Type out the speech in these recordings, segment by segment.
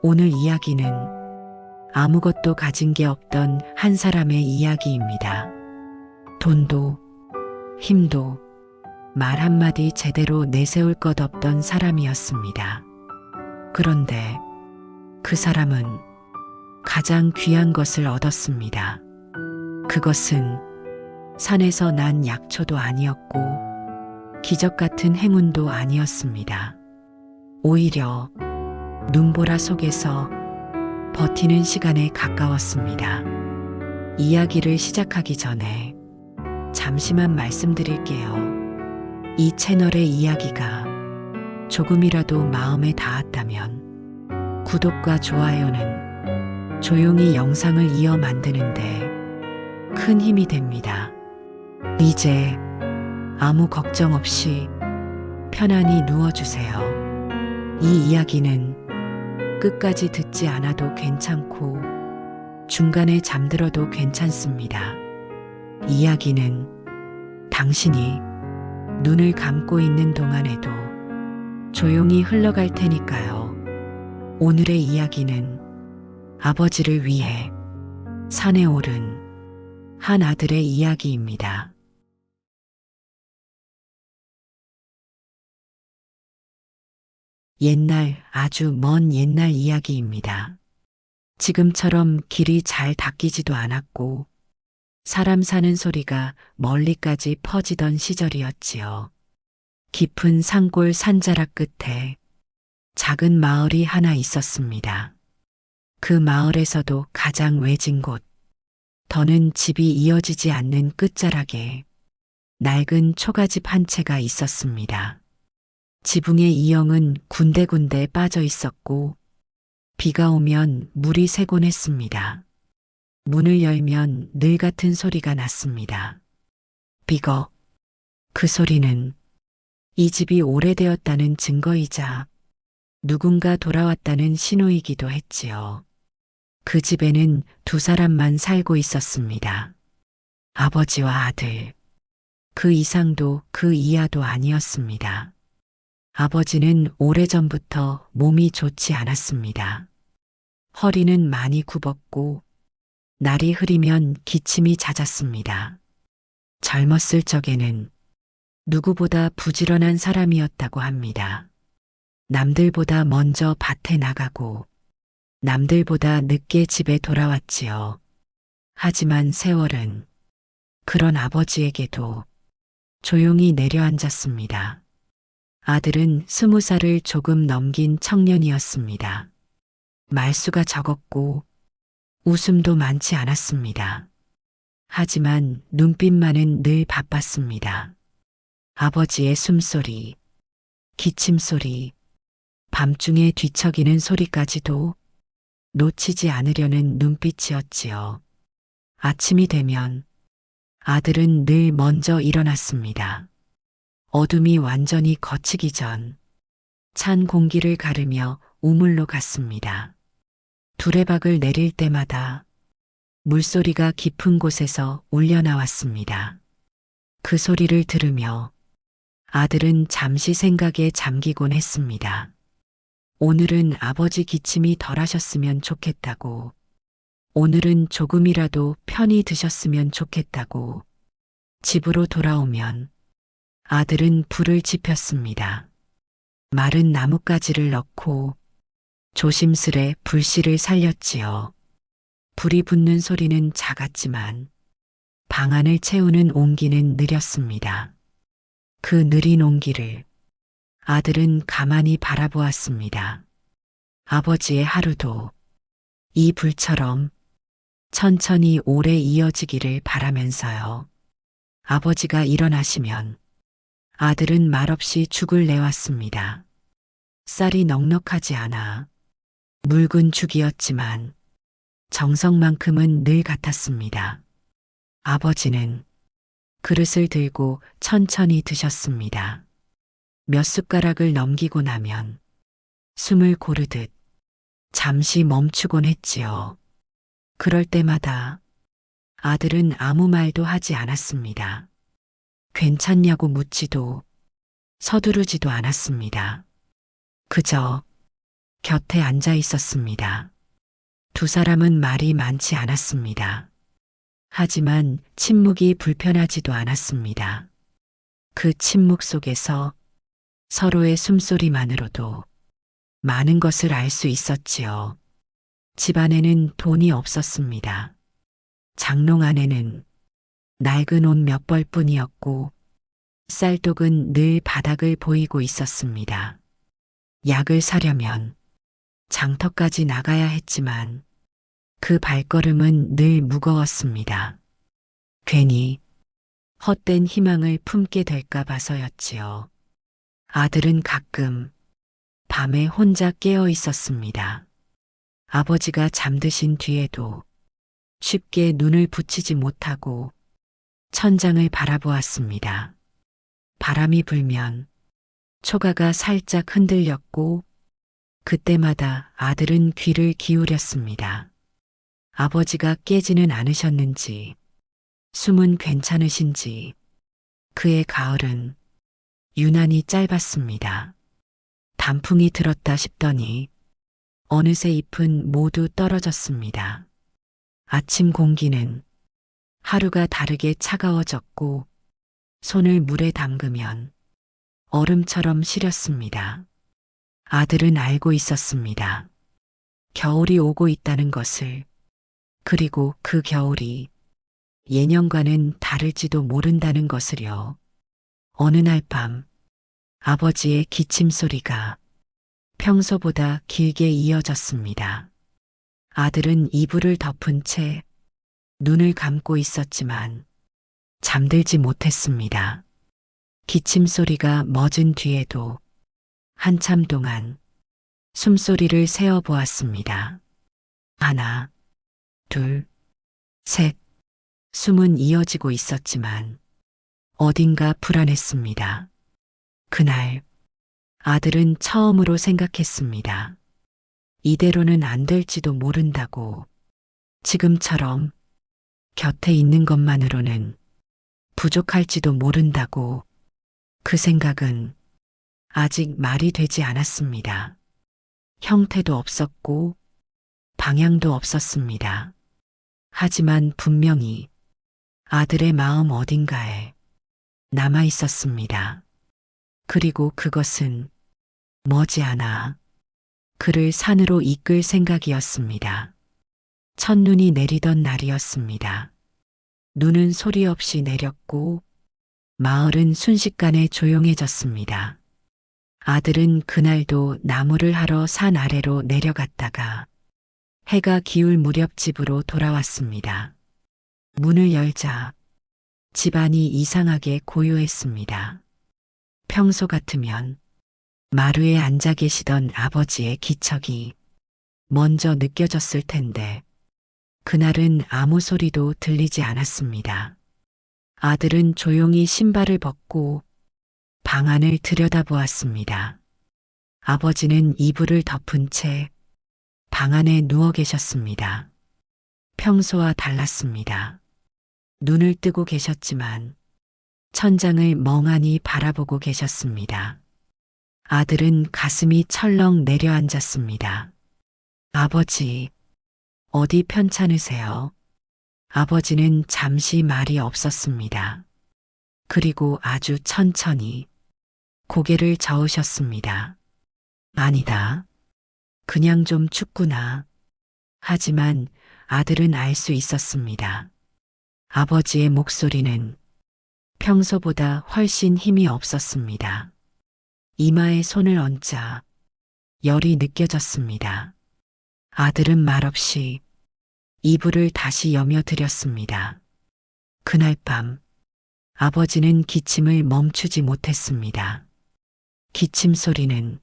오늘 이야기는 아무것도 가진 게 없던 한 사람의 이야기입니다. 돈도 힘도 말 한마디 제대로 내세울 것 없던 사람이었습니다. 그런데 그 사람은 가장 귀한 것을 얻었습니다. 그것은 산에서 난 약초도 아니었고 기적 같은 행운도 아니었습니다. 오히려 눈보라 속에서 버티는 시간에 가까웠습니다. 이야기를 시작하기 전에 잠시만 말씀드릴게요. 이 채널의 이야기가 조금이라도 마음에 닿았다면 구독과 좋아요는 조용히 영상을 이어 만드는데 큰 힘이 됩니다. 이제 아무 걱정 없이 편안히 누워주세요. 이 이야기는 끝까지 듣지 않아도 괜찮고 중간에 잠들어도 괜찮습니다. 이야기는 당신이 눈을 감고 있는 동안에도 조용히 흘러갈 테니까요. 오늘의 이야기는 아버지를 위해 산에 오른 한 아들의 이야기입니다. 옛날, 아주 먼 옛날 이야기입니다. 지금처럼 길이 잘 닦이지도 않았고 사람 사는 소리가 멀리까지 퍼지던 시절이었지요. 깊은 산골 산자락 끝에 작은 마을이 하나 있었습니다. 그 마을에서도 가장 외진 곳, 더는 집이 이어지지 않는 끝자락에 낡은 초가집 한 채가 있었습니다. 지붕의 이형은 군데군데 빠져 있었고 비가 오면 물이 새곤 했습니다. 문을 열면 늘 같은 소리가 났습니다. 비걱. 그 소리는 이 집이 오래되었다는 증거이자 누군가 돌아왔다는 신호이기도 했지요. 그 집에는 두 사람만 살고 있었습니다. 아버지와 아들. 그 이상도 그 이하도 아니었습니다. 아버지는 오래전부터 몸이 좋지 않았습니다. 허리는 많이 굽었고 날이 흐리면 기침이 잦았습니다. 젊었을 적에는 누구보다 부지런한 사람이었다고 합니다. 남들보다 먼저 밭에 나가고 남들보다 늦게 집에 돌아왔지요. 하지만 세월은 그런 아버지에게도 조용히 내려앉았습니다. 아들은 20살을 조금 넘긴 청년이었습니다. 말수가 적었고 웃음도 많지 않았습니다. 하지만 눈빛만은 늘 바빴습니다. 아버지의 숨소리, 기침소리, 밤중에 뒤척이는 소리까지도 놓치지 않으려는 눈빛이었지요. 아침이 되면 아들은 늘 먼저 일어났습니다. 어둠이 완전히 걷히기 전 찬 공기를 가르며 우물로 갔습니다. 두레박을 내릴 때마다 물소리가 깊은 곳에서 울려 나왔습니다. 그 소리를 들으며 아들은 잠시 생각에 잠기곤 했습니다. 오늘은 아버지 기침이 덜하셨으면 좋겠다고, 오늘은 조금이라도 편히 드셨으면 좋겠다고, 집으로 돌아오면 아들은 불을 지폈습니다. 마른 나뭇가지를 넣고 조심스레 불씨를 살렸지요. 불이 붙는 소리는 작았지만 방 안을 채우는 온기는 느렸습니다. 그 느린 온기를 아들은 가만히 바라보았습니다. 아버지의 하루도 이 불처럼 천천히 오래 이어지기를 바라면서요. 아버지가 일어나시면 아들은 말없이 죽을 내왔습니다. 쌀이 넉넉하지 않아 묽은 죽이었지만 정성만큼은 늘 같았습니다. 아버지는 그릇을 들고 천천히 드셨습니다. 몇 숟가락을 넘기고 나면 숨을 고르듯 잠시 멈추곤 했지요. 그럴 때마다 아들은 아무 말도 하지 않았습니다. 괜찮냐고 묻지도 서두르지도 않았습니다. 그저 곁에 앉아 있었습니다. 두 사람은 말이 많지 않았습니다. 하지만 침묵이 불편하지도 않았습니다. 그 침묵 속에서 서로의 숨소리만으로도 많은 것을 알 수 있었지요. 집안에는 돈이 없었습니다. 장롱 안에는 낡은 옷 몇 벌뿐이었고 쌀독은 늘 바닥을 보이고 있었습니다. 약을 사려면 장터까지 나가야 했지만 그 발걸음은 늘 무거웠습니다. 괜히 헛된 희망을 품게 될까 봐서였지요. 아들은 가끔 밤에 혼자 깨어 있었습니다. 아버지가 잠드신 뒤에도 쉽게 눈을 붙이지 못하고 천장을 바라보았습니다. 바람이 불면 초가가 살짝 흔들렸고 그때마다 아들은 귀를 기울였습니다. 아버지가 깨지는 않으셨는지, 숨은 괜찮으신지, 그의 가을은 유난히 짧았습니다. 단풍이 들었다 싶더니 어느새 잎은 모두 떨어졌습니다. 아침 공기는 하루가 다르게 차가워졌고 손을 물에 담그면 얼음처럼 시렸습니다. 아들은 알고 있었습니다. 겨울이 오고 있다는 것을, 그리고 그 겨울이 예년과는 다를지도 모른다는 것을요. 어느 날 밤 아버지의 기침 소리가 평소보다 길게 이어졌습니다. 아들은 이불을 덮은 채 눈을 감고 있었지만 잠들지 못했습니다. 기침 소리가 멎은 뒤에도 한참 동안 숨소리를 세어 보았습니다. 하나, 둘, 셋. 숨은 이어지고 있었지만 어딘가 불안했습니다. 그날 아들은 처음으로 생각했습니다. 이대로는 안 될지도 모른다고. 지금처럼 곁에 있는 것만으로는 부족할지도 모른다고. 그 생각은 아직 말이 되지 않았습니다. 형태도 없었고 방향도 없었습니다. 하지만 분명히 아들의 마음 어딘가에 남아 있었습니다. 그리고 그것은 머지않아 그를 산으로 이끌 생각이었습니다. 첫눈이 내리던 날이었습니다. 눈은 소리 없이 내렸고 마을은 순식간에 조용해졌습니다. 아들은 그날도 나무를 하러 산 아래로 내려갔다가 해가 기울 무렵 집으로 돌아왔습니다. 문을 열자 집안이 이상하게 고요했습니다. 평소 같으면 마루에 앉아 계시던 아버지의 기척이 먼저 느껴졌을 텐데 그날은 아무 소리도 들리지 않았습니다. 아들은 조용히 신발을 벗고 방 안을 들여다보았습니다. 아버지는 이불을 덮은 채 방 안에 누워 계셨습니다. 평소와 달랐습니다. 눈을 뜨고 계셨지만 천장을 멍하니 바라보고 계셨습니다. 아들은 가슴이 철렁 내려앉았습니다. 아버지, 어디 편찮으세요? 아버지는 잠시 말이 없었습니다. 그리고 아주 천천히 고개를 저으셨습니다. 아니다. 그냥 좀 춥구나. 하지만 아들은 알 수 있었습니다. 아버지의 목소리는 평소보다 훨씬 힘이 없었습니다. 이마에 손을 얹자 열이 느껴졌습니다. 아들은 말없이 이불을 다시 여며들였습니다. 그날 밤 아버지는 기침을 멈추지 못했습니다. 기침 소리는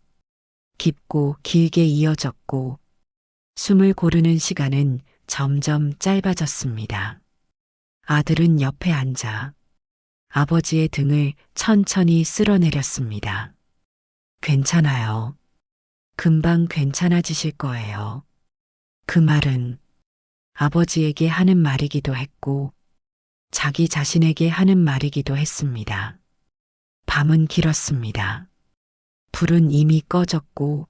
깊고 길게 이어졌고 숨을 고르는 시간은 점점 짧아졌습니다. 아들은 옆에 앉아 아버지의 등을 천천히 쓸어내렸습니다. 괜찮아요. 금방 괜찮아지실 거예요. 그 말은 아버지에게 하는 말이기도 했고 자기 자신에게 하는 말이기도 했습니다. 밤은 길었습니다. 불은 이미 꺼졌고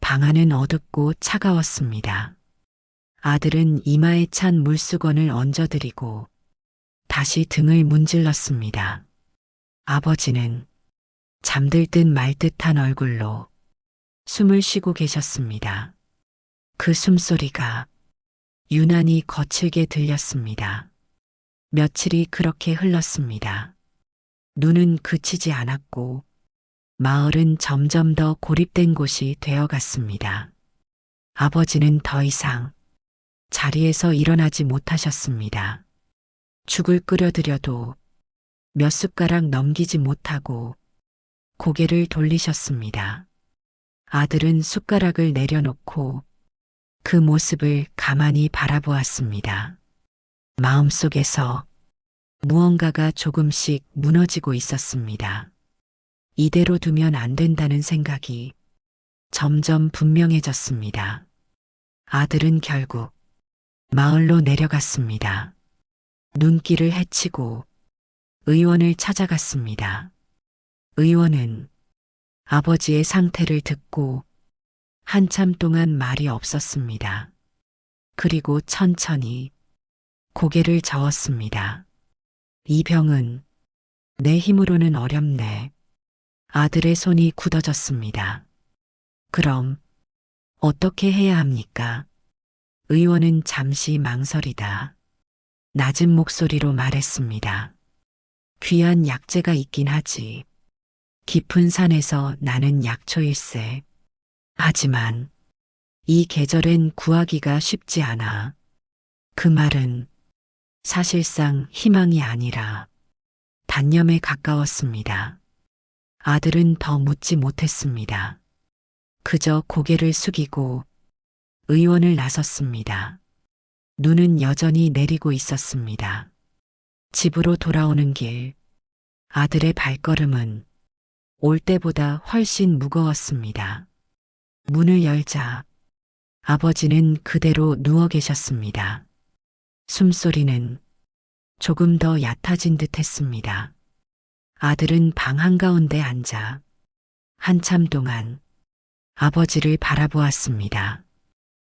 방 안은 어둡고 차가웠습니다. 아들은 이마에 찬 물수건을 얹어드리고 다시 등을 문질렀습니다. 아버지는 잠들 듯 말 듯한 얼굴로 숨을 쉬고 계셨습니다. 그 숨소리가 유난히 거칠게 들렸습니다. 며칠이 그렇게 흘렀습니다. 눈은 그치지 않았고 마을은 점점 더 고립된 곳이 되어갔습니다. 아버지는 더 이상 자리에서 일어나지 못하셨습니다. 죽을 끓여드려도 몇 숟가락 넘기지 못하고 고개를 돌리셨습니다. 아들은 숟가락을 내려놓고 그 모습을 가만히 바라보았습니다. 마음속에서 무언가가 조금씩 무너지고 있었습니다. 이대로 두면 안 된다는 생각이 점점 분명해졌습니다. 아들은 결국 마을로 내려갔습니다. 눈길을 헤치고 의원을 찾아갔습니다. 의원은 아버지의 상태를 듣고 한참 동안 말이 없었습니다. 그리고 천천히 고개를 저었습니다. 이 병은 내 힘으로는 어렵네. 아들의 손이 굳어졌습니다. 그럼 어떻게 해야 합니까? 의원은 잠시 망설이다 낮은 목소리로 말했습니다. 귀한 약재가 있긴 하지. 깊은 산에서 나는 약초일세. 하지만 이 계절엔 구하기가 쉽지 않아. 그 말은 사실상 희망이 아니라 단념에 가까웠습니다. 아들은 더 묻지 못했습니다. 그저 고개를 숙이고 의원을 나섰습니다. 눈은 여전히 내리고 있었습니다. 집으로 돌아오는 길, 아들의 발걸음은 올 때보다 훨씬 무거웠습니다. 문을 열자 아버지는 그대로 누워 계셨습니다. 숨소리는 조금 더 얕아진 듯 했습니다. 아들은 방 한가운데 앉아 한참 동안 아버지를 바라보았습니다.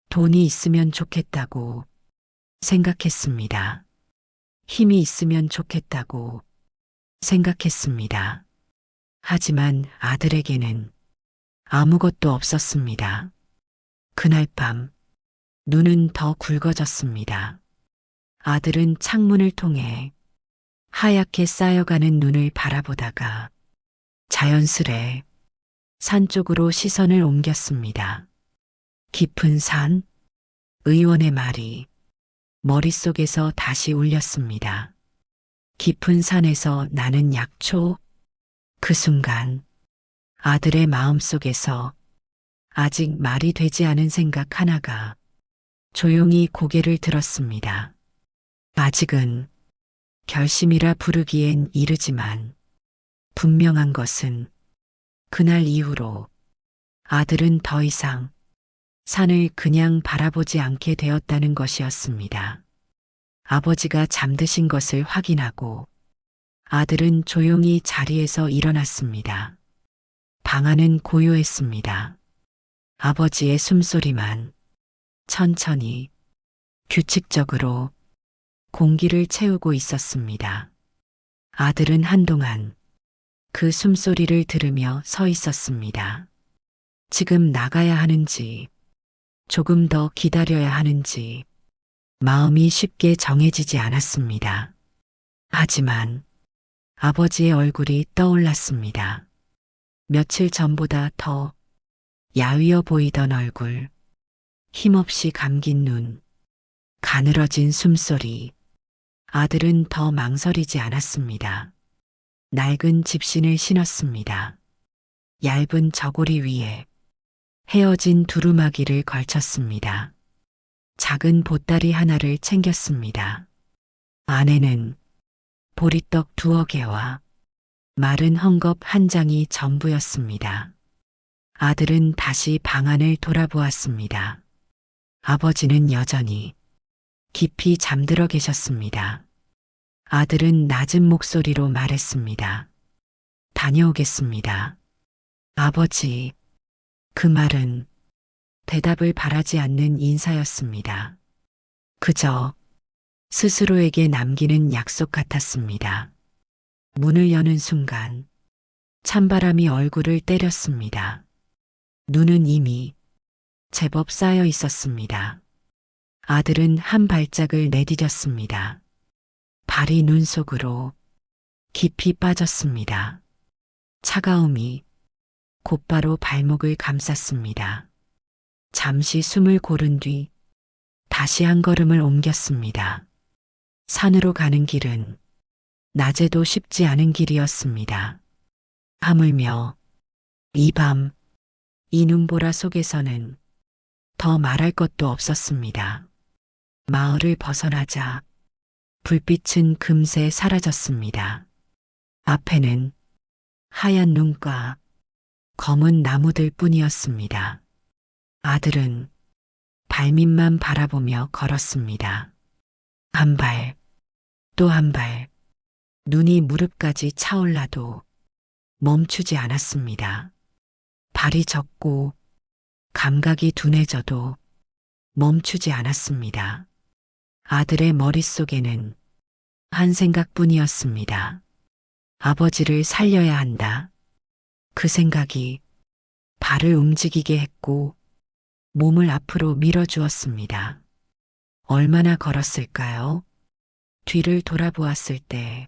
돈이 있으면 좋겠다고 생각했습니다. 힘이 있으면 좋겠다고 생각했습니다. 하지만 아들에게는 아무것도 없었습니다. 그날 밤 눈은 더 굵어졌습니다. 아들은 창문을 통해 하얗게 쌓여가는 눈을 바라보다가 자연스레 산 쪽으로 시선을 옮겼습니다. 깊은 산, 의원의 말이 머릿속에서 다시 울렸습니다. 깊은 산에서 나는 약초. 그 순간 아들의 마음속에서 아직 말이 되지 않은 생각 하나가 조용히 고개를 들었습니다. 아직은 결심이라 부르기엔 이르지만 분명한 것은 그날 이후로 아들은 더 이상 산을 그냥 바라보지 않게 되었다는 것이었습니다. 아버지가 잠드신 것을 확인하고 아들은 조용히 자리에서 일어났습니다. 방 안은 고요했습니다. 아버지의 숨소리만 천천히 규칙적으로 공기를 채우고 있었습니다. 아들은 한동안 그 숨소리를 들으며 서 있었습니다. 지금 나가야 하는지, 조금 더 기다려야 하는지, 마음이 쉽게 정해지지 않았습니다. 하지만 아버지의 얼굴이 떠올랐습니다. 며칠 전보다 더 야위어 보이던 얼굴, 힘없이 감긴 눈, 가늘어진 숨소리. 아들은 더 망설이지 않았습니다. 낡은 집신을 신었습니다. 얇은 저고리 위에 헤어진 두루마기를 걸쳤습니다. 작은 보따리 하나를 챙겼습니다. 안에는 보리떡 2개와 마른 헝겊 한 장이 전부였습니다. 아들은 다시 방 안을 돌아보았습니다. 아버지는 여전히 깊이 잠들어 계셨습니다. 아들은 낮은 목소리로 말했습니다. 다녀오겠습니다. 아버지, 그 말은 대답을 바라지 않는 인사였습니다. 그저 스스로에게 남기는 약속 같았습니다. 문을 여는 순간 찬바람이 얼굴을 때렸습니다. 눈은 이미 제법 쌓여 있었습니다. 아들은 한 발짝을 내디뎠습니다. 발이 눈 속으로 깊이 빠졌습니다. 차가움이 곧바로 발목을 감쌌습니다. 잠시 숨을 고른 뒤 다시 한 걸음을 옮겼습니다. 산으로 가는 길은 낮에도 쉽지 않은 길이었습니다. 하물며 이 밤, 이 눈보라 속에서는 더 말할 것도 없었습니다. 마을을 벗어나자 불빛은 금세 사라졌습니다. 앞에는 하얀 눈과 검은 나무들 뿐이었습니다. 아들은 발밑만 바라보며 걸었습니다. 한 발, 또 한 발, 눈이 무릎까지 차올라도 멈추지 않았습니다. 발이 젖고 감각이 둔해져도 멈추지 않았습니다. 아들의 머릿속에는 한 생각뿐이었습니다. 아버지를 살려야 한다. 그 생각이 발을 움직이게 했고 몸을 앞으로 밀어주었습니다. 얼마나 걸었을까요? 뒤를 돌아보았을 때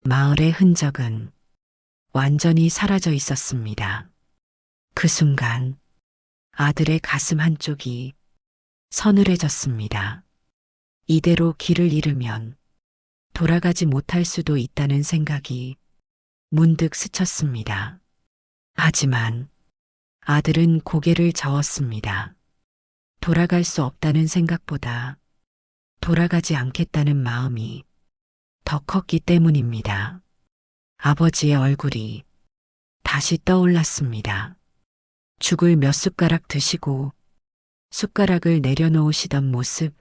마을의 흔적은 완전히 사라져 있었습니다. 그 순간 아들의 가슴 한쪽이 서늘해졌습니다. 이대로 길을 잃으면 돌아가지 못할 수도 있다는 생각이 문득 스쳤습니다. 하지만 아들은 고개를 저었습니다. 돌아갈 수 없다는 생각보다 돌아가지 않겠다는 마음이 더 컸기 때문입니다. 아버지의 얼굴이 다시 떠올랐습니다. 죽을 몇 숟가락 드시고 숟가락을 내려놓으시던 모습,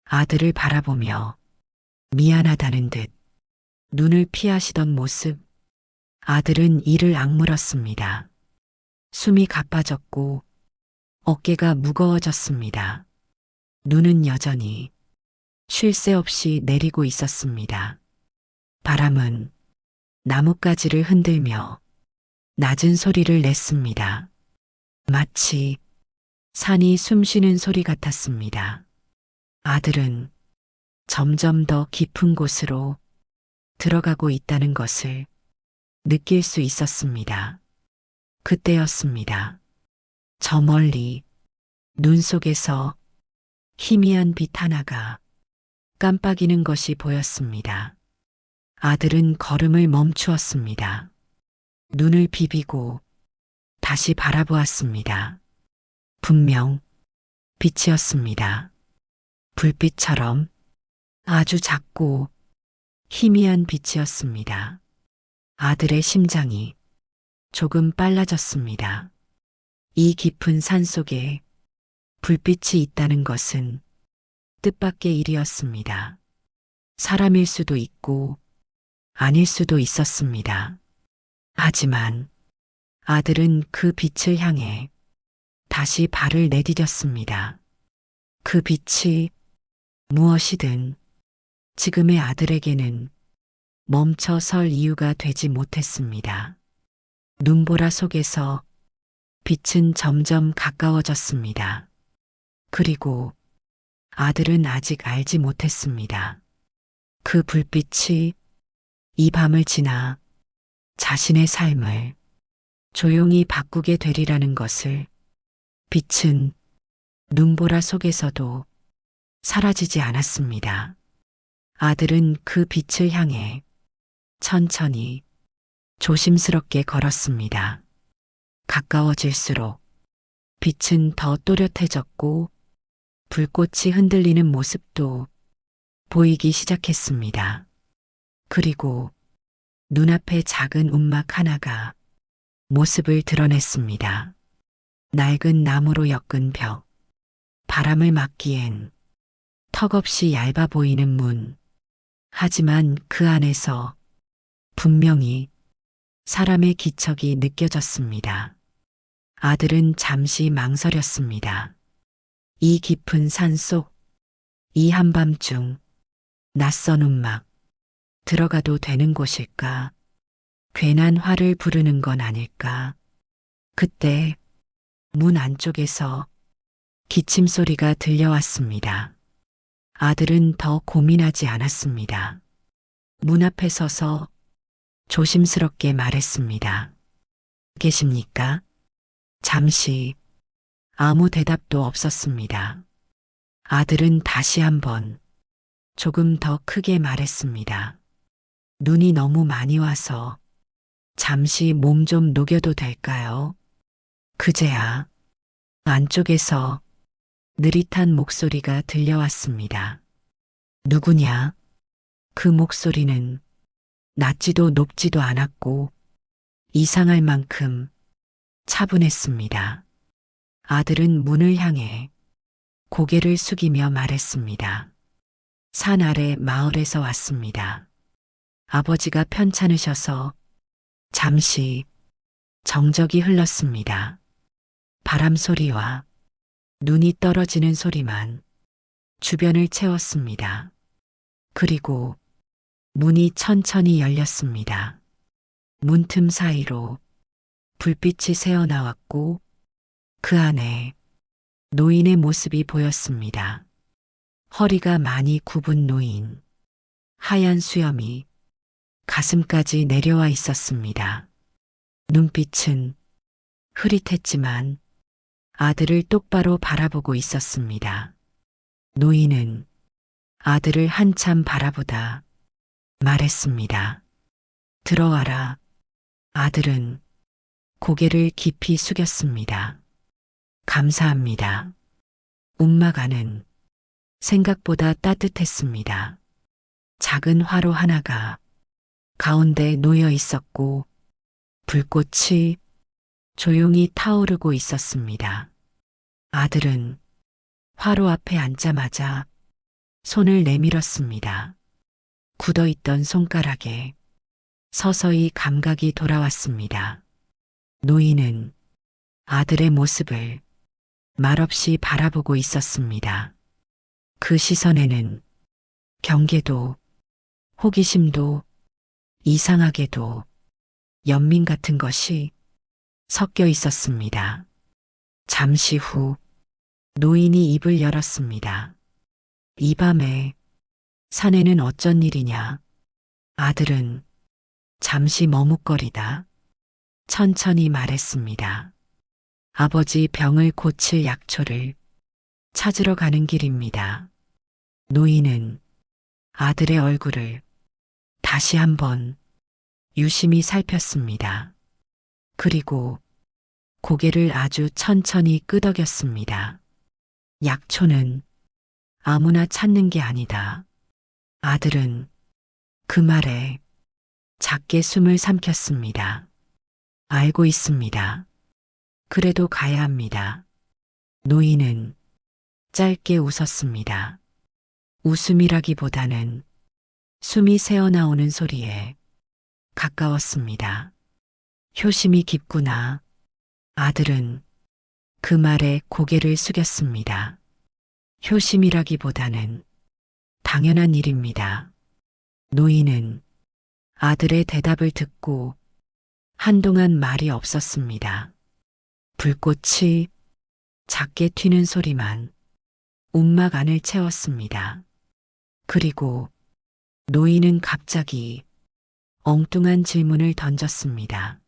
아들을 바라보며 미안하다는 듯 눈을 피하시던 모습, 아들은 이를 악물었습니다. 숨이 가빠졌고 어깨가 무거워졌습니다. 눈은 여전히 쉴 새 없이 내리고 있었습니다. 바람은 나뭇가지를 흔들며 낮은 소리를 냈습니다. 마치 산이 숨쉬는 소리 같았습니다. 아들은 점점 더 깊은 곳으로 들어가고 있다는 것을 느낄 수 있었습니다. 그때였습니다. 저 멀리 눈 속에서 희미한 빛 하나가 깜빡이는 것이 보였습니다. 아들은 걸음을 멈추었습니다. 눈을 비비고 다시 바라보았습니다. 분명 빛이었습니다. 불빛처럼 아주 작고 희미한 빛이었습니다. 아들의 심장이 조금 빨라졌습니다. 이 깊은 산 속에 불빛이 있다는 것은 뜻밖의 일이었습니다. 사람일 수도 있고 아닐 수도 있었습니다. 하지만 아들은 그 빛을 향해 다시 발을 내디뎠습니다. 그 빛이 무엇이든 지금의 아들에게는 멈춰 설 이유가 되지 못했습니다. 눈보라 속에서 빛은 점점 가까워졌습니다. 그리고 아들은 아직 알지 못했습니다. 그 불빛이 이 밤을 지나 자신의 삶을 조용히 바꾸게 되리라는 것을. 빛은 눈보라 속에서도 사라지지 않았습니다. 아들은 그 빛을 향해 천천히 조심스럽게 걸었습니다. 가까워질수록 빛은 더 또렷해졌고 불꽃이 흔들리는 모습도 보이기 시작했습니다. 그리고 눈앞에 작은 움막 하나가 모습을 드러냈습니다. 낡은 나무로 엮은 벽, 바람을 막기엔 턱없이 얇아 보이는 문. 하지만 그 안에서 분명히 사람의 기척이 느껴졌습니다. 아들은 잠시 망설였습니다. 이 깊은 산속, 이 한밤중, 낯선 움막, 들어가도 되는 곳일까? 괜한 화를 부르는 건 아닐까? 그때 문 안쪽에서 기침 소리가 들려왔습니다. 아들은 더 고민하지 않았습니다. 문 앞에 서서 조심스럽게 말했습니다. 계십니까? 잠시 아무 대답도 없었습니다. 아들은 다시 한번 조금 더 크게 말했습니다. 눈이 너무 많이 와서 잠시 몸 좀 녹여도 될까요? 그제야 안쪽에서 느릿한 목소리가 들려왔습니다. 누구냐? 그 목소리는 낮지도 높지도 않았고 이상할 만큼 차분했습니다. 아들은 문을 향해 고개를 숙이며 말했습니다. 산 아래 마을에서 왔습니다. 아버지가 편찮으셔서 잠시 정적이 흘렀습니다. 바람 소리와 눈이 떨어지는 소리만 주변을 채웠습니다. 그리고 문이 천천히 열렸습니다. 문틈 사이로 불빛이 새어나왔고 그 안에 노인의 모습이 보였습니다. 허리가 많이 굽은 노인, 하얀 수염이 가슴까지 내려와 있었습니다. 눈빛은 흐릿했지만 아들을 똑바로 바라보고 있었습니다. 노인은 아들을 한참 바라보다 말했습니다. 들어와라. 아들은 고개를 깊이 숙였습니다. 감사합니다. 움막 안은 생각보다 따뜻했습니다. 작은 화로 하나가 가운데 놓여 있었고 불꽃이 조용히 타오르고 있었습니다. 아들은 화로 앞에 앉자마자 손을 내밀었습니다. 굳어있던 손가락에 서서히 감각이 돌아왔습니다. 노인은 아들의 모습을 말없이 바라보고 있었습니다. 그 시선에는 경계도, 호기심도, 이상하게도 연민 같은 것이 섞여 있었습니다. 잠시 후 노인이 입을 열었습니다. 이 밤에 산에는 어쩐 일이냐? 아들은 잠시 머뭇거리다 천천히 말했습니다. 아버지 병을 고칠 약초를 찾으러 가는 길입니다. 노인은 아들의 얼굴을 다시 한번 유심히 살폈습니다. 그리고 고개를 아주 천천히 끄덕였습니다. 약초는 아무나 찾는 게 아니다. 아들은 그 말에 작게 숨을 삼켰습니다. 알고 있습니다. 그래도 가야 합니다. 노인은 짧게 웃었습니다. 웃음이라기보다는 숨이 새어나오는 소리에 가까웠습니다. 효심이 깊구나. 아들은 그 말에 고개를 숙였습니다. 효심이라기보다는 당연한 일입니다. 노인은 아들의 대답을 듣고 한동안 말이 없었습니다. 불꽃이 작게 튀는 소리만 움막 안을 채웠습니다. 그리고 노인은 갑자기 엉뚱한 질문을 던졌습니다.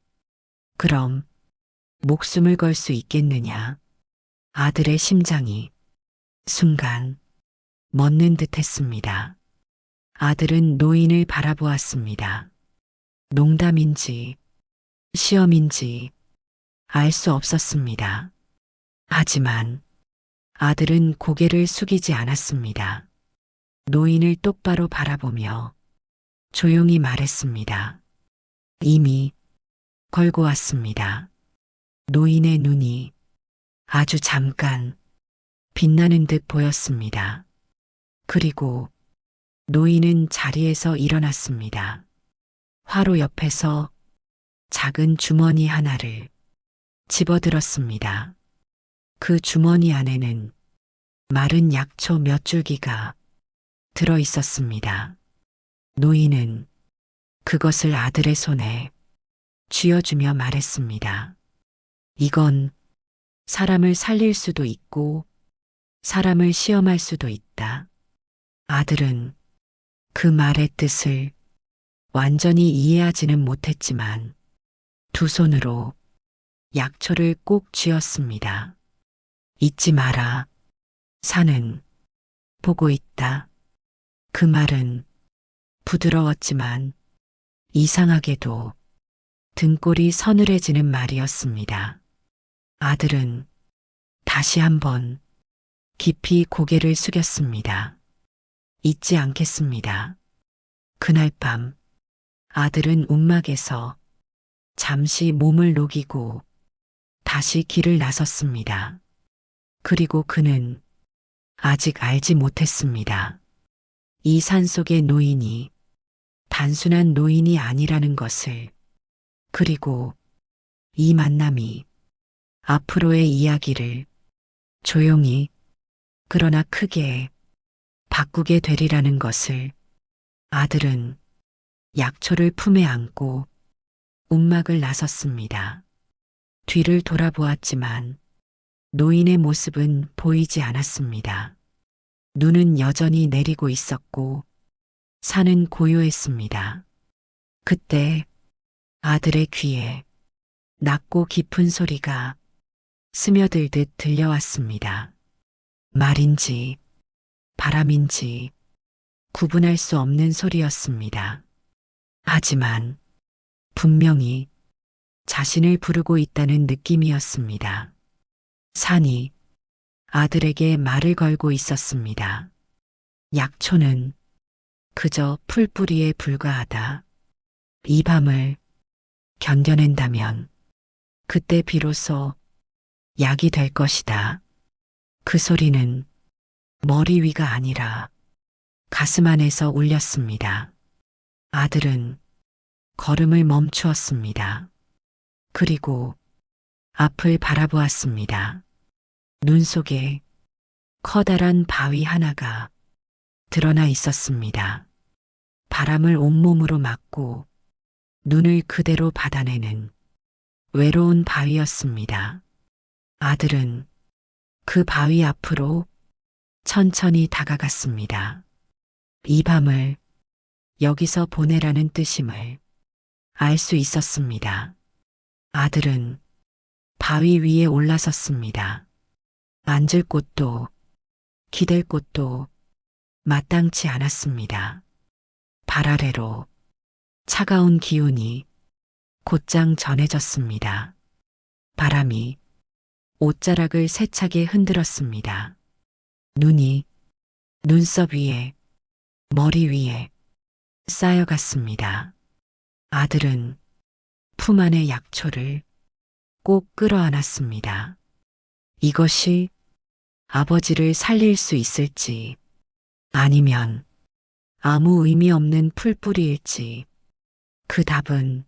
그럼 목숨을 걸 수 있겠느냐? 아들의 심장이 순간 멎는 듯 했습니다. 아들은 노인을 바라보았습니다. 농담인지 시험인지 알 수 없었습니다. 하지만 아들은 고개를 숙이지 않았습니다. 노인을 똑바로 바라보며 조용히 말했습니다. 이미 걸고 왔습니다. 노인의 눈이 아주 잠깐 빛나는 듯 보였습니다. 그리고 노인은 자리에서 일어났습니다. 화로 옆에서 작은 주머니 하나를 집어들었습니다. 그 주머니 안에는 마른 약초 몇 줄기가 들어 있었습니다. 노인은 그것을 아들의 손에 쥐어주며 말했습니다. 이건 사람을 살릴 수도 있고 사람을 시험할 수도 있다. 아들은 그 말의 뜻을 완전히 이해하지는 못했지만 두 손으로 약초를 꼭 쥐었습니다. 잊지 마라. 산은 보고 있다. 그 말은 부드러웠지만 이상하게도 등골이 서늘해지는 말이었습니다. 아들은 다시 한번 깊이 고개를 숙였습니다. 잊지 않겠습니다. 그날 밤 아들은 움막에서 잠시 몸을 녹이고 다시 길을 나섰습니다. 그리고 그는 아직 알지 못했습니다. 이 산속의 노인이 단순한 노인이 아니라는 것을, 그리고 이 만남이 앞으로의 이야기를 조용히 그러나 크게 바꾸게 되리라는 것을. 아들은 약초를 품에 안고 움막을 나섰습니다. 뒤를 돌아보았지만 노인의 모습은 보이지 않았습니다. 눈은 여전히 내리고 있었고 산은 고요했습니다. 그때 아들의 귀에 낮고 깊은 소리가 스며들듯 들려왔습니다. 말인지 바람인지 구분할 수 없는 소리였습니다. 하지만 분명히 자신을 부르고 있다는 느낌이었습니다. 산이 아들에게 말을 걸고 있었습니다. 약초는 그저 풀뿌리에 불과하다. 이 밤을 견뎌낸다면 그때 비로소 약이 될 것이다. 그 소리는 머리 위가 아니라 가슴 안에서 울렸습니다. 아들은 걸음을 멈추었습니다. 그리고 앞을 바라보았습니다. 눈 속에 커다란 바위 하나가 드러나 있었습니다. 바람을 온몸으로 막고 눈을 그대로 받아내는 외로운 바위였습니다. 아들은 그 바위 앞으로 천천히 다가갔습니다. 이 밤을 여기서 보내라는 뜻임을 알 수 있었습니다. 아들은 바위 위에 올라섰습니다. 앉을 곳도 기댈 곳도 마땅치 않았습니다. 발 아래로 차가운 기운이 곧장 전해졌습니다. 바람이 옷자락을 세차게 흔들었습니다. 눈이 눈썹 위에, 머리 위에 쌓여갔습니다. 아들은 품 안의 약초를 꼭 끌어안았습니다. 이것이 아버지를 살릴 수 있을지, 아니면 아무 의미 없는 풀뿌리일지, 그 답은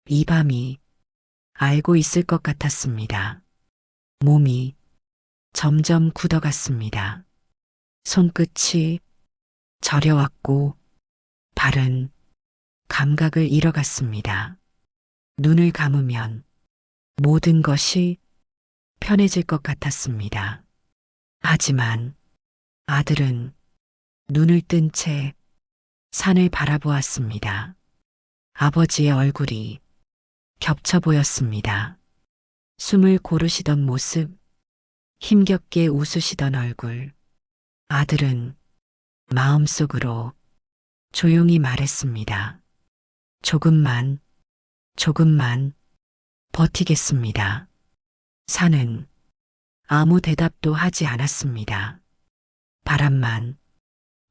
이 밤이 알고 있을 것 같았습니다. 몸이 점점 굳어갔습니다. 손끝이 저려왔고 발은 감각을 잃어갔습니다. 눈을 감으면 모든 것이 편해질 것 같았습니다. 하지만 아들은 눈을 뜬 채 산을 바라보았습니다. 아버지의 얼굴이 겹쳐 보였습니다. 숨을 고르시던 모습, 힘겹게 웃으시던 얼굴. 아들은 마음속으로 조용히 말했습니다. 조금만, 조금만 버티겠습니다. 산은 아무 대답도 하지 않았습니다. 바람만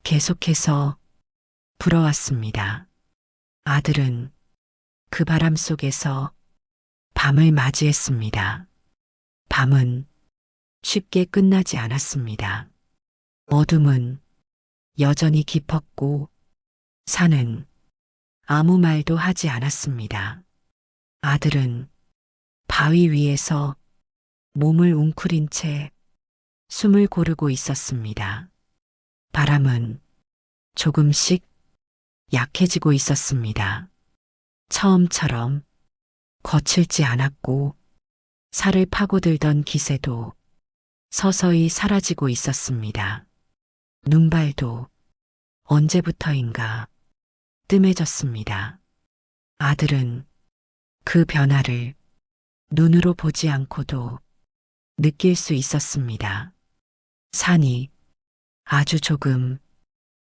계속해서 불어왔습니다. 아들은 그 바람 속에서 밤을 맞이했습니다. 밤은 쉽게 끝나지 않았습니다. 어둠은 여전히 깊었고 산은 아무 말도 하지 않았습니다. 아들은 바위 위에서 몸을 웅크린 채 숨을 고르고 있었습니다. 바람은 조금씩 약해지고 있었습니다. 처음처럼 거칠지 않았고 살을 파고들던 기세도 서서히 사라지고 있었습니다. 눈발도 언제부터인가 뜸해졌습니다. 아들은 그 변화를 눈으로 보지 않고도 느낄 수 있었습니다. 산이 아주 조금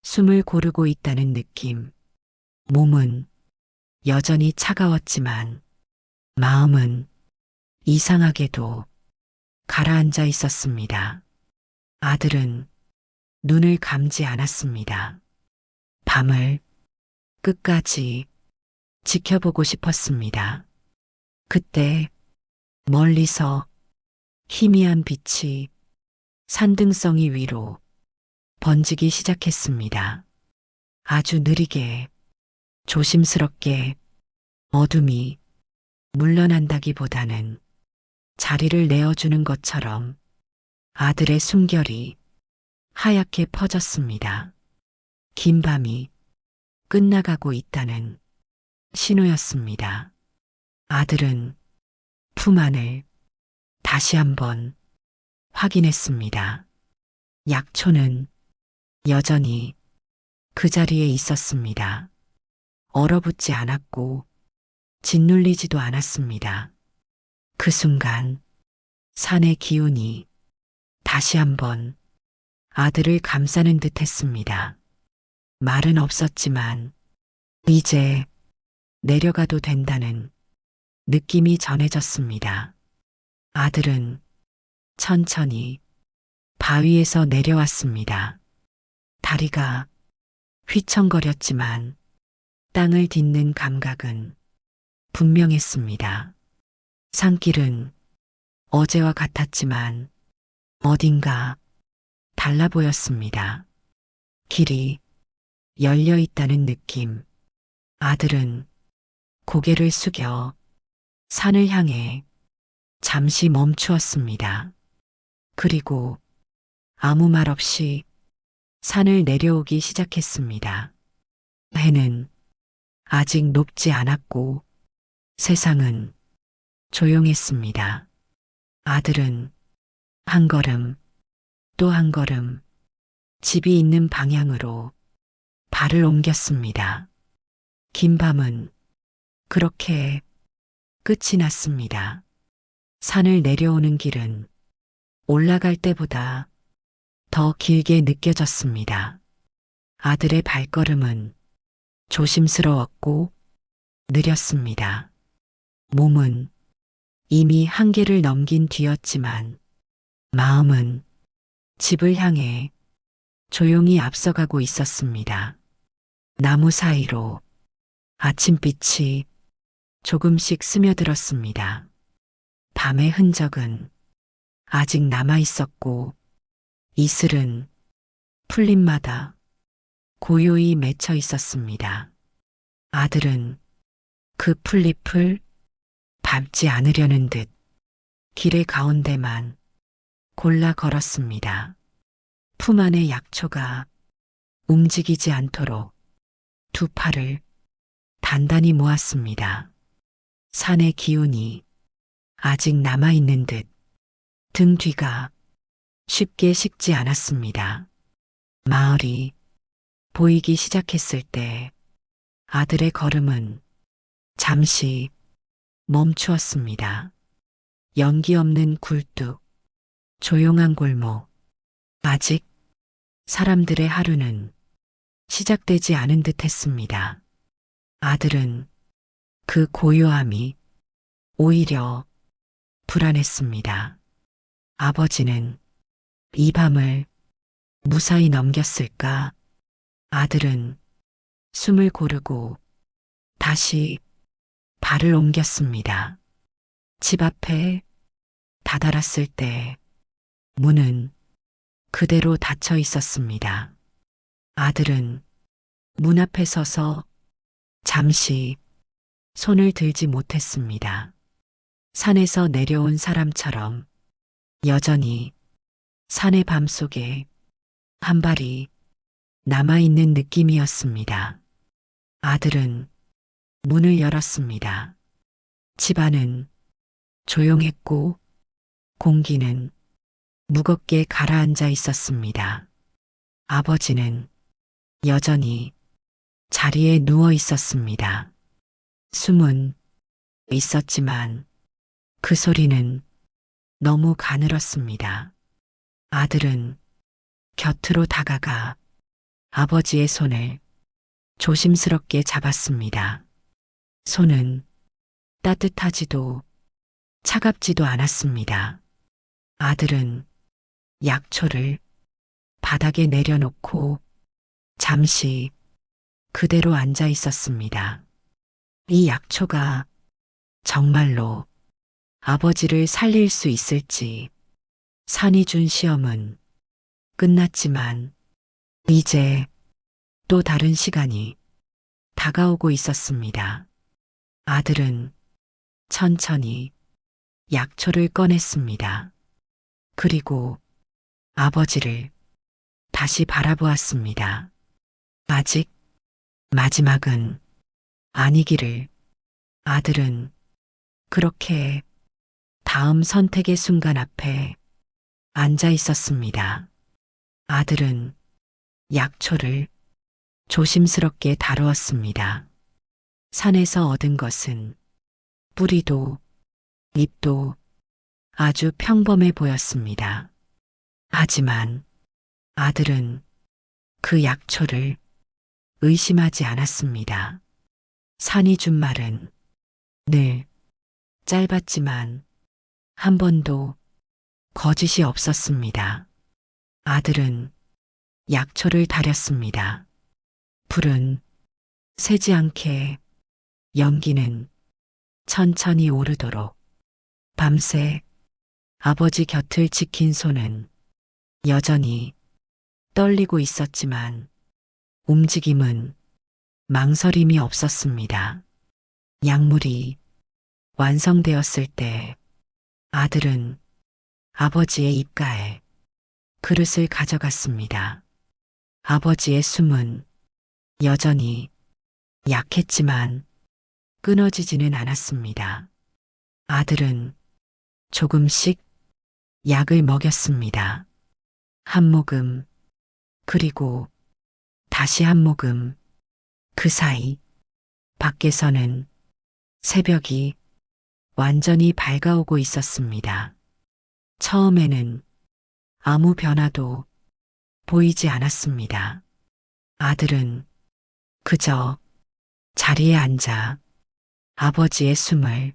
숨을 고르고 있다는 느낌. 몸은 여전히 차가웠지만 마음은 이상하게도 가라앉아 있었습니다. 아들은 눈을 감지 않았습니다. 밤을 끝까지 지켜보고 싶었습니다. 그때 멀리서 희미한 빛이 산등성이 위로 번지기 시작했습니다. 아주 느리게, 조심스럽게 어둠이 물러난다기보다는 자리를 내어주는 것처럼 아들의 숨결이 하얗게 퍼졌습니다. 긴 밤이 끝나가고 있다는 신호였습니다. 아들은 품 안을 다시 한번 확인했습니다. 약초는 여전히 그 자리에 있었습니다. 얼어붙지 않았고 짓눌리지도 않았습니다. 그 순간 산의 기운이 다시 한번 아들을 감싸는 듯 했습니다. 말은 없었지만 이제 내려가도 된다는 느낌이 전해졌습니다. 아들은 천천히 바위에서 내려왔습니다. 다리가 휘청거렸지만 땅을 딛는 감각은 분명했습니다. 산길은 어제와 같았지만 어딘가 달라 보였습니다. 길이 열려 있다는 느낌. 아들은 고개를 숙여 산을 향해 잠시 멈추었습니다. 그리고 아무 말 없이 산을 내려오기 시작했습니다. 해는 아직 높지 않았고 세상은 조용했습니다. 아들은 한 걸음 또 한 걸음 집이 있는 방향으로 발을 옮겼습니다. 긴 밤은 그렇게 끝이 났습니다. 산을 내려오는 길은 올라갈 때보다 더 길게 느껴졌습니다. 아들의 발걸음은 조심스러웠고 느렸습니다. 몸은 이미 한계를 넘긴 뒤였지만 마음은 집을 향해 조용히 앞서가고 있었습니다. 나무 사이로 아침빛이 조금씩 스며들었습니다. 밤의 흔적은 아직 남아 있었고 이슬은 풀잎마다 고요히 맺혀 있었습니다. 아들은 그 풀잎을 밟지 않으려는 듯 길의 가운데만 골라 걸었습니다. 품 안의 약초가 움직이지 않도록 두 팔을 단단히 모았습니다. 산의 기운이 아직 남아있는 듯 등 뒤가 쉽게 식지 않았습니다. 마을이 보이기 시작했을 때 아들의 걸음은 잠시 멈추었습니다. 연기 없는 굴뚝, 조용한 골목. 아직 사람들의 하루는 시작되지 않은 듯 했습니다. 아들은 그 고요함이 오히려 불안했습니다. 아버지는 이 밤을 무사히 넘겼을까? 아들은 숨을 고르고 다시 발을 옮겼습니다. 집 앞에 다다랐을 때 문은 그대로 닫혀 있었습니다. 아들은 문 앞에 서서 잠시 손을 들지 못했습니다. 산에서 내려온 사람처럼 여전히 산의 밤 속에 한 발이 남아있는 느낌이었습니다. 아들은 문을 열었습니다. 집안은 조용했고 공기는 무겁게 가라앉아 있었습니다. 아버지는 여전히 자리에 누워 있었습니다. 숨은 있었지만 그 소리는 너무 가늘었습니다. 아들은 곁으로 다가가 아버지의 손을 조심스럽게 잡았습니다. 손은 따뜻하지도 차갑지도 않았습니다. 아들은 약초를 바닥에 내려놓고 잠시 그대로 앉아 있었습니다. 이 약초가 정말로 아버지를 살릴 수 있을지. 산이 준 시험은 끝났지만 이제 또 다른 시간이 다가오고 있었습니다. 아들은 천천히 약초를 꺼냈습니다. 그리고 아버지를 다시 바라보았습니다. 아직 마지막은 아니기를. 아들은 그렇게 다음 선택의 순간 앞에 앉아 있었습니다. 아들은 약초를 조심스럽게 다루었습니다. 산에서 얻은 것은 뿌리도 잎도 아주 평범해 보였습니다. 하지만 아들은 그 약초를 의심하지 않았습니다. 산이 준 말은 늘 짧았지만 한 번도 거짓이 없었습니다. 아들은 약초를 다렸습니다. 불은 새지 않게, 연기는 천천히 오르도록. 밤새 아버지 곁을 지킨 손은 여전히 떨리고 있었지만 움직임은 망설임이 없었습니다. 약물이 완성되었을 때 아들은 아버지의 입가에 그릇을 가져갔습니다. 아버지의 숨은 여전히 약했지만 끊어지지는 않았습니다. 아들은 조금씩 약을 먹였습니다. 한 모금, 그리고 다시 한 모금. 그 사이 밖에서는 새벽이 완전히 밝아오고 있었습니다. 처음에는 아무 변화도 보이지 않았습니다. 아들은 그저 자리에 앉아 아버지의 숨을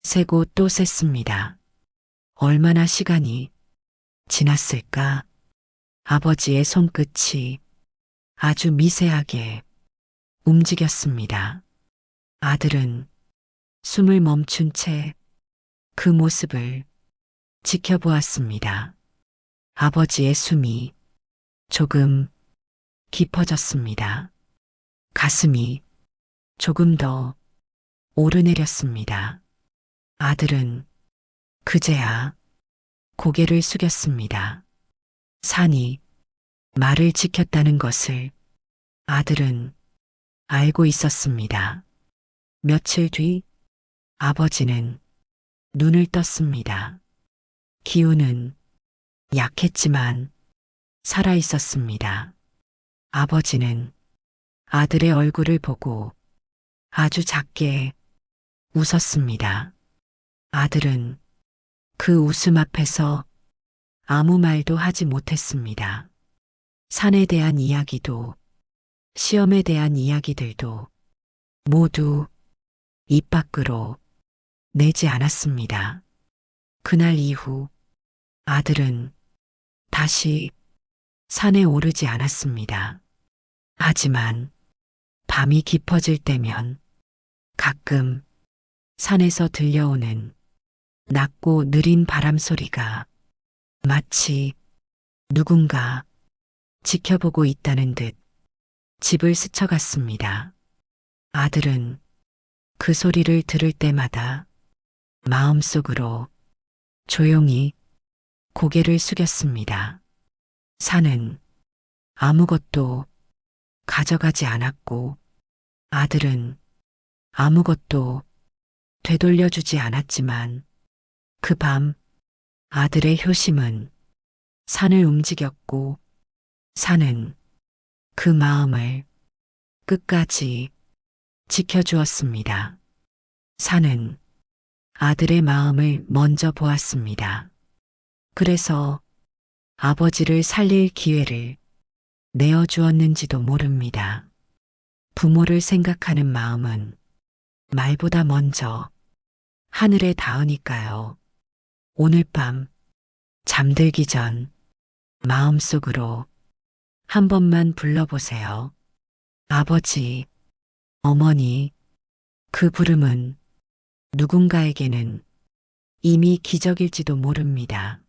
세고 또 셌습니다. 얼마나 시간이 지났을까? 아버지의 손끝이 아주 미세하게 움직였습니다. 아들은 숨을 멈춘 채 그 모습을 지켜보았습니다. 아버지의 숨이 조금 깊어졌습니다. 가슴이 조금 더 오르내렸습니다. 아들은 그제야 고개를 숙였습니다. 산이 말을 지켰다는 것을 아들은 알고 있었습니다. 며칠 뒤 아버지는 눈을 떴습니다. 기운은 약했지만 살아 있었습니다. 아버지는 아들의 얼굴을 보고 아주 작게 웃었습니다. 아들은 그 웃음 앞에서 아무 말도 하지 못했습니다. 산에 대한 이야기도 시험에 대한 이야기들도 모두 입 밖으로 내지 않았습니다. 그날 이후 아들은 다시 산에 오르지 않았습니다. 하지만 밤이 깊어질 때면 가끔 산에서 들려오는 낮고 느린 바람 소리가 마치 누군가 지켜보고 있다는 듯 집을 스쳐갔습니다. 아들은 그 소리를 들을 때마다 마음속으로 조용히 고개를 숙였습니다. 산은 아무것도 가져가지 않았고 아들은 아무것도 되돌려주지 않았지만 그 밤 아들의 효심은 산을 움직였고 산은 그 마음을 끝까지 지켜주었습니다. 산은 아들의 마음을 먼저 보았습니다. 그래서 아버지를 살릴 기회를 내어주었는지도 모릅니다. 부모를 생각하는 마음은 말보다 먼저 하늘에 닿으니까요. 오늘 밤 잠들기 전 마음속으로 한 번만 불러보세요. 아버지, 어머니, 그 부름은 누군가에게는 이미 기적일지도 모릅니다.